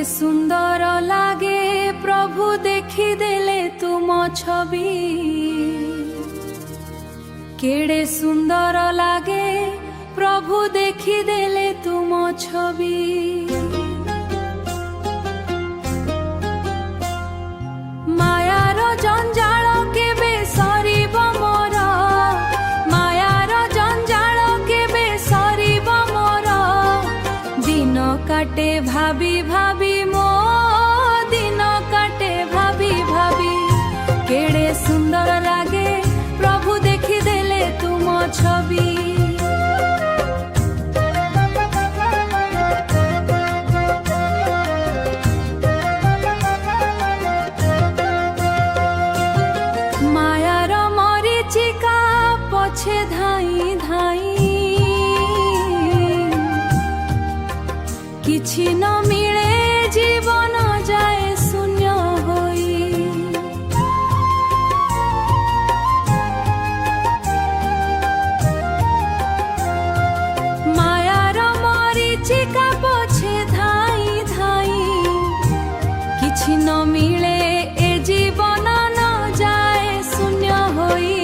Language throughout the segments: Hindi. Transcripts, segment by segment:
सुंदर लागे प्रभु देखिदेले तुम छवि केड़े सुंदर लागे प्रभु देखिदेले तुम छवि मायार जंजाल केबे सरिब मोर मायार जंजाल केबे सरिब मोर दिन काटे भाभी भाभी मो दिन काटे भाभी भाभी केड़े सुंदर लागे प्रभु देखिदेले तुम छवि मायार मरीचिका पछे धाई धाई किछि न मिले जीवन जाए शून्य होई मायार मरीचिका पछे धाई धाई किछि न मिले ए जीवन न जाए शून्य होई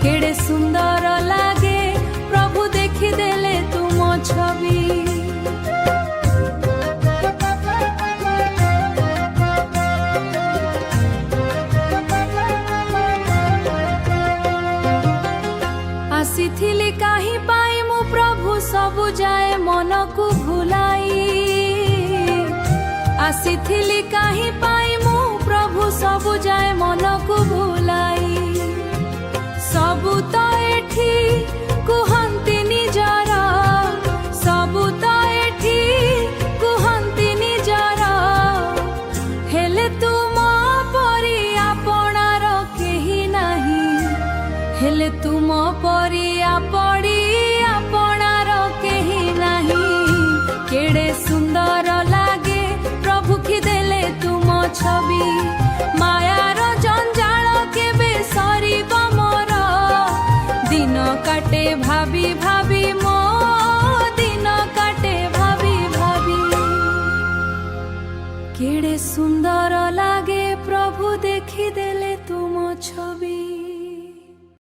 केड़े सुंदर लागे प्रभु देखिदेले तुम छवि आसीथिली काहि पाई मु प्रभु सबु जाए मन को भुलाई आसीथिली काहि पाई मु प्रभु सबु जाए मन को भुलाई सबु तो एठी कुहंती निजर सबु तो एठी कुहंती निजर हेले तुम परी आपणार केही नाही हेले तुम परी आपड़ी आपणार केही नाही केड़े सुंदर लागे प्रभु की देले तुम छवि मायार जंजाल केबे सरिब मोर दिन काटे भाभी भाभी मो दिन काटे भाभी भाभी केड़े सुंदर लागे प्रभु देखिदेले तुम छवि।